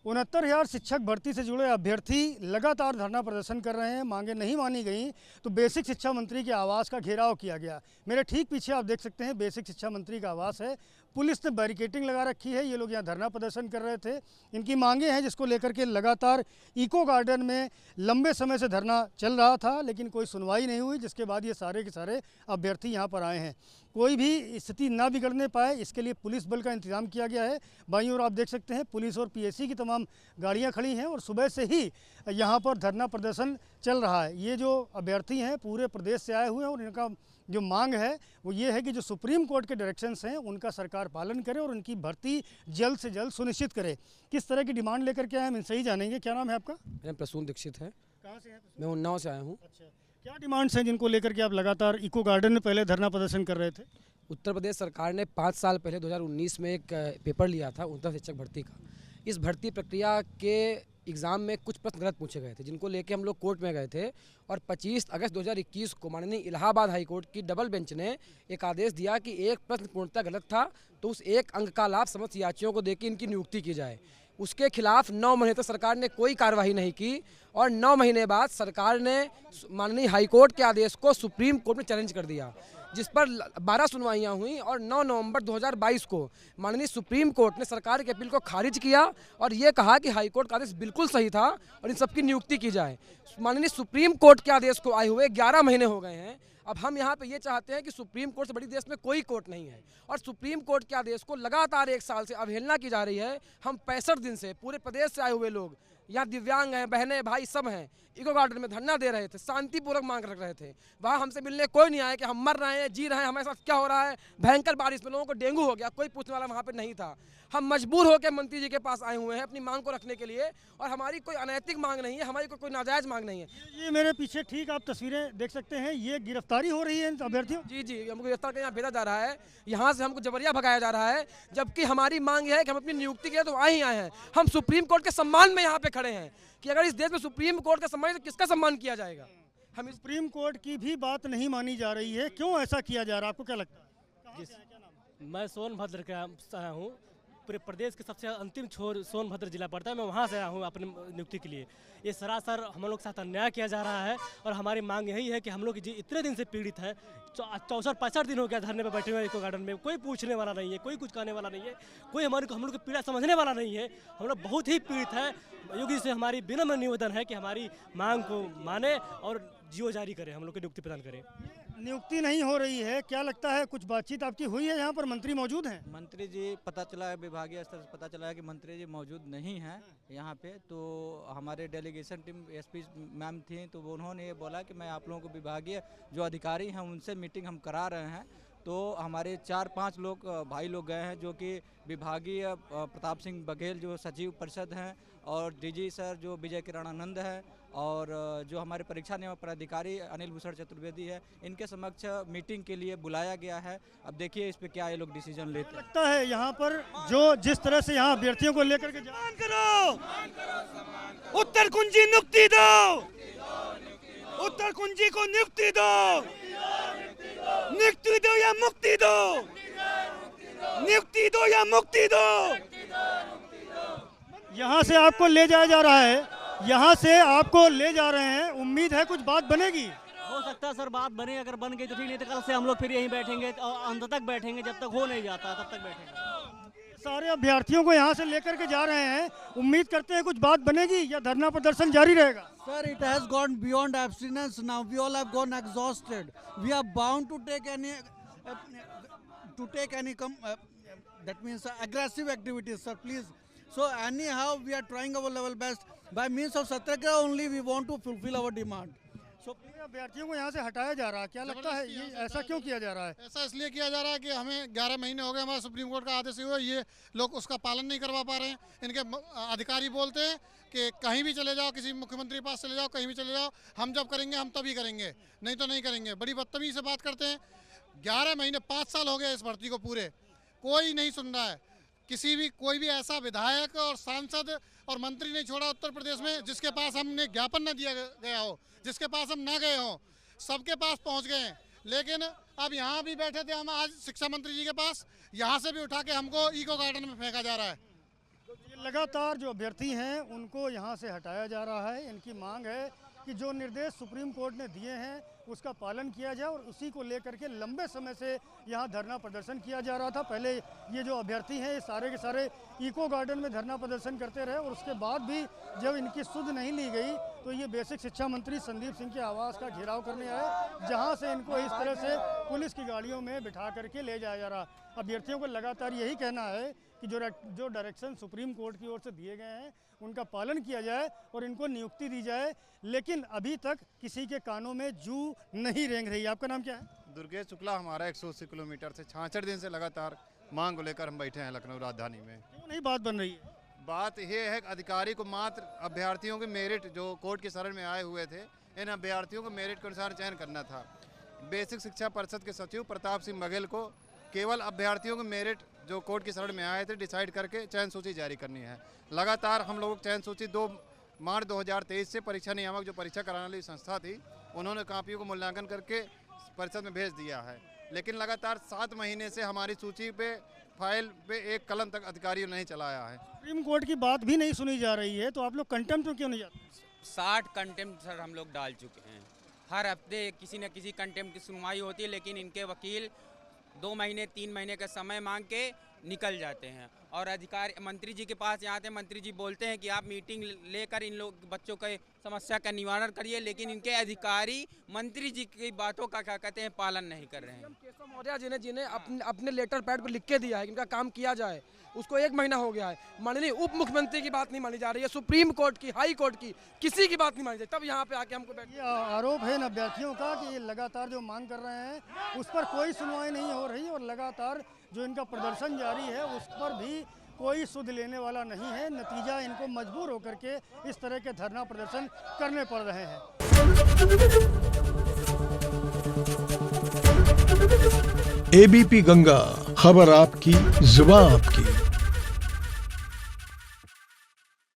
69,000 शिक्षक भर्ती से जुड़े अभ्यर्थी लगातार धरना प्रदर्शन कर रहे हैं। मांगे नहीं मानी गई तो बेसिक शिक्षा मंत्री के आवास का घेराव किया गया। मेरे ठीक पीछे आप देख सकते हैं बेसिक शिक्षा मंत्री का आवास है। पुलिस ने बैरिकेडिंग लगा रखी है। ये लोग यहाँ धरना प्रदर्शन कर रहे थे। इनकी मांगे हैं जिसको लेकर के लगातार इको गार्डन में लंबे समय से धरना चल रहा था, लेकिन कोई सुनवाई नहीं हुई, जिसके बाद ये सारे के सारे अभ्यर्थी यहाँ पर आए हैं। कोई भी स्थिति ना बिगड़ने पाए इसके लिए पुलिस बल का इंतजाम किया गया है। बाईं ओर आप देख सकते हैं पुलिस और पीएससी की तमाम गाड़ियां खड़ी हैं और सुबह से ही यहाँ पर धरना प्रदर्शन चल रहा है। ये जो अभ्यर्थी हैं पूरे प्रदेश से आए हुए हैं और इनका जो मांग है वो ये है कि जो सुप्रीम कोर्ट के डायरेक्शंस हैं उनका सरकार पालन करे और उनकी भर्ती जल्द से जल्द सुनिश्चित करे। किस तरह की डिमांड लेकर के आए हम इनसे ही जानेंगे। क्या नाम है आपका? मेरा प्रसून दीक्षित है। कहाँ से हैं? मैं उन्नाव से आया हूँ। अच्छा, क्या डिमांड्स हैं जिनको लेकर के आप लगातार इको गार्डन में पहले धरना प्रदर्शन कर रहे थे? उत्तर प्रदेश सरकार ने 5 साल पहले 2019 में एक पेपर लिया था उच्च शिक्षक भर्ती का। इस भर्ती प्रक्रिया के एग्ज़ाम में कुछ प्रश्न गलत पूछे गए थे, जिनको लेके हम लोग कोर्ट में गए थे और 25 अगस्त 2021 को माननीय इलाहाबाद हाई कोर्ट की डबल बेंच ने एक आदेश दिया कि एक प्रश्न पूर्णतः गलत था तो उस एक अंक का लाभ समस्त याचियों को देकर इनकी नियुक्ति की जाए। उसके खिलाफ 9 महीने तक सरकार ने कोई कार्रवाई नहीं की और 9 महीने बाद सरकार ने माननीय हाईकोर्ट के आदेश को सुप्रीम कोर्ट में चैलेंज कर दिया, जिस पर 12 सुनवाइयां हुई और 9 नवंबर 2022 को माननीय सुप्रीम कोर्ट ने सरकार के अपील को खारिज किया और ये कहा कि हाईकोर्ट का आदेश बिल्कुल सही था और इन सबकी नियुक्ति की जाए। माननीय सुप्रीम कोर्ट के आदेश को आए हुए 11 महीने हो गए हैं। अब हम यहाँ पे ये चाहते हैं कि सुप्रीम कोर्ट से बड़ी देश में कोई कोर्ट नहीं है और सुप्रीम कोर्ट के आदेश को लगातार 1 साल से अवहेलना की जा रही है। हम 65 दिन से पूरे प्रदेश से आए हुए लोग यहाँ दिव्यांग हैं, बहनें भाई सब हैं, इको गार्डन में धरना दे रहे थे, शांतिपूर्वक मांग रख रहे थे। वहाँ हमसे मिलने कोई नहीं आया कि हम मर रहे हैं, जी रहे हैं, हमारे साथ क्या हो रहा है, भयंकर बारिश में लोगों को डेंगू हो गया, कोई पूछने वाला वहाँ पे नहीं था। हम मजबूर होकर मंत्री जी के पास आए हुए हैं अपनी मांग को रखने के लिए और हमारी कोई अनैतिक मांग नहीं है, हमारी कोई नाजायज़ मांग नहीं है। ये मेरे पीछे ठीक आप तस्वीरें देख सकते हैं। ये गिरफ्तारी हो रही है इन अभ्यर्थियों? जी, हमको गिरफ्तार कर यहाँ भेजा जा रहा है, यहाँ से हमको जबरिया भगाया जा रहा है, जबकि हमारी मांग है कि हम अपनी नियुक्ति के लिए तो आए ही आए हैं। हम सुप्रीम कोर्ट के सम्मान में यहाँ पे खड़े हैं कि अगर इस देश में सुप्रीम कोर्ट का सम्मान तो किसका सम्मान किया जाएगा। हम सुप्रीम कोर्ट की भी बात नहीं मानी जा रही है, क्यों ऐसा किया जा रहा है, आपको क्या लगता है? मैं सोनभद्र का आया हूँ। पूरे प्रदेश के सबसे अंतिम छोर सोनभद्र जिला पड़ता है। मैं वहाँ से आया हूँ अपनी नियुक्ति के लिए। ये सरासर हम लोग के साथ अन्याय किया जा रहा है और हमारी मांग यही है कि हम लोग इतने दिन से पीड़ित हैं, 64-65 दिन हो गया धरने पर बैठे हुए इको गार्डन में। कोई पूछने वाला नहीं है, कोई कुछ कहने वाला नहीं है, कोई हम लोग की पीड़ा समझने वाला नहीं है। हम लोग बहुत ही पीड़ित हैं। योगी से हमारी विनम्र निवेदन है कि हमारी मांग को माने और जियो जारी करें, हम लोग की नियुक्ति प्रदान करें। नियुक्ति नहीं हो रही है, क्या लगता है कुछ बातचीत आपकी हुई है? यहाँ पर मंत्री मौजूद हैं? मंत्री जी पता चला है, विभागीय स्तर से पता चला है कि मंत्री जी मौजूद नहीं हैं यहाँ पे। तो हमारे डेलीगेशन टीम एसपी मैम थी तो उन्होंने ये बोला कि मैं आप लोगों को विभागीय जो अधिकारी हैं उनसे मीटिंग हम करा रहे हैं। तो हमारे 4-5 लोग भाई लोग गए हैं जो कि विभागीय प्रताप सिंह बघेल जो सचिव परिषद हैं और डीजी सर जो विजय किरणानंद है और जो हमारे परीक्षा नियम पदाधिकारी अनिल भूषण चतुर्वेदी है, इनके समक्ष मीटिंग के लिए बुलाया गया है। अब देखिए इस पे क्या ये लोग डिसीजन लेते हैं। लगता है यहाँ पर जो जिस तरह से यहाँ अभ्यर्थियों को लेकर के सम्मान करो, उत्तर कुंजी नियुक्ति दो, उत्तर कुंजी को नियुक्ति दो, नियुक्ति दो या मुक्ति दो, नियुक्ति दो या मुक्ति दो। यहाँ से आपको ले जाया जा रहा है, यहाँ से आपको ले जा रहे हैं। उम्मीद है कुछ बात बनेगी। हो सकता है सर बात बने, अगर बन गई तो ठीक, नहीं तो कल से हम लोग फिर यहीं बैठेंगे और अंत तक बैठेंगे, जब तक हो नहीं जाता तब तक बैठेंगे। सारे अभ्यर्थियों को यहाँ से लेकर के जा रहे हैं, उम्मीद करते हैं कुछ बात बनेगी या धरना प्रदर्शन जारी रहेगा? Sir, it has gone beyond abstinence now. We all have gone exhausted. We are bound to take any that means aggressive activities, sir. Please. So anyhow, we are trying our level best. By means of satyagraha only, we want to fulfill our demand. So अभ्यर्थियों को यहाँ से हटाया जा रहा है, क्या लगता है ये ऐसा क्यों किया जा रहा है? ऐसा इसलिए किया जा रहा है कि हमें 11 महीने हो गए, हमारा सुप्रीम कोर्ट का आदेश हुआ, ये लोग उसका पालन नहीं करवा पा रहे हैं। इनके अधिकारी बोलते हैं कि कहीं भी चले जाओ, किसी मुख्यमंत्री के पास चले जाओ, कहीं भी चले जाओ, हम जब करेंगे हम तभी करेंगे, नहीं तो नहीं करेंगे। बड़ी बदतमीजी से बात करते हैं। 11 महीने 5 साल हो गए इस भर्ती को पूरे, कोई नहीं सुन रहा है। कोई भी ऐसा विधायक और सांसद और मंत्री नहीं छोड़ा उत्तर प्रदेश में जिसके पास हमने ज्ञापन न दिया गया हो, जिसके पास हम ना गए हों। सबके पास पहुंच गए हैं, लेकिन अब यहाँ भी बैठे थे हम आज शिक्षा मंत्री जी के पास, यहाँ से भी उठा के हमको इको गार्डन में फेंका जा रहा है। तो ये लगातार जो अभ्यर्थी हैं उनको यहाँ से हटाया जा रहा है। इनकी मांग है कि जो निर्देश सुप्रीम कोर्ट ने दिए हैं उसका पालन किया जाए, और उसी को लेकर के लंबे समय से यहाँ धरना प्रदर्शन किया जा रहा था। पहले ये जो अभ्यर्थी हैं ये सारे के सारे इको गार्डन में धरना प्रदर्शन करते रहे, और उसके बाद भी जब इनकी सुध नहीं ली गई तो ये बेसिक शिक्षा मंत्री संदीप सिंह के आवास का घेराव करने आए, जहाँ से इनको इस तरह से पुलिस की गाड़ियों में बिठा करके ले जाया जा रहा। अभ्यर्थियों को लगातार यही कहना है कि जो डायरेक्शन सुप्रीम कोर्ट की ओर से दिए गए हैं उनका पालन किया जाए और इनको नियुक्ति दी जाए, लेकिन अभी तक किसी के कानों में जू नहीं रेंग रही। आपका नाम क्या है? दुर्गेश शुक्ला। हमारा 180 किलोमीटर से 66 दिन से लगातार मांग को लेकर हम बैठे हैं लखनऊ राजधानी में। क्यों नहीं बात बन रही है? बात ये है कि अधिकारी को मात्र अभ्यर्थियों के मेरिट जो कोर्ट की शरण में आए हुए थे, इन अभ्यर्थियों को मेरिट के अनुसार चयन करना था। बेसिक शिक्षा परिषद के सचिव प्रताप सिंह बघेल को केवल अभ्यर्थियों के मेरिट जो कोर्ट की शरण में आए थे डिसाइड करके चयन सूची जारी करनी है। लगातार हम लोग चयन सूची 2 मार्च 2023 से परीक्षा नियामक जो परीक्षा कराने वाली संस्था थी उन्होंने कापियों को मूल्यांकन करके परिषद में भेज दिया है, लेकिन लगातार 7 महीने से हमारी सूची पे फाइल पे एक कलम तक अधिकारियों ने नहीं चलाया है। सुप्रीम कोर्ट की बात भी नहीं सुनी जा रही है, तो आप लोग कंटेम्प्ट में क्यों नहीं जाते? 60 कंटेम्प्ट सर हम लोग डाल चुके हैं। हर हफ्ते किसी न किसी कंटेम्प्ट की सुनवाई होती है, लेकिन इनके वकील 2 महीने 3 महीने का समय मांग के निकल जाते हैं, और अधिकारी मंत्री जी के पास यहाँ आते हैं। मंत्री जी बोलते हैं कि आप मीटिंग लेकर इन लोग बच्चों के समस्या का निवारण करिए, लेकिन इनके अधिकारी मंत्री जी की बातों का क्या कहते हैं पालन नहीं कर रहे हैं। केशव मौर्य जिन्हें अपने लेटर पैड पर लिख के दिया है कि इनका काम किया जाए, उसको 1 महीना हो गया है। माननीय उप मुख्यमंत्री की बात नहीं मानी जा रही है, सुप्रीम कोर्ट की, हाई कोर्ट की, किसी की बात नहीं मानी जाती। तब यहाँ पे आके हमको ये आरोप है इन अभ्यर्थियों का कि ये लगातार जो मांग कर रहे हैं उस पर कोई सुनवाई नहीं हो रही, और लगातार जो इनका प्रदर्शन जारी है उस पर भी कोई सुध लेने वाला नहीं है। नतीजा इनको मजबूर होकर के इस तरह के धरना प्रदर्शन करने पड़ रहे हैं। एबीपी गंगा, खबर आपकी, जुबान आपकी।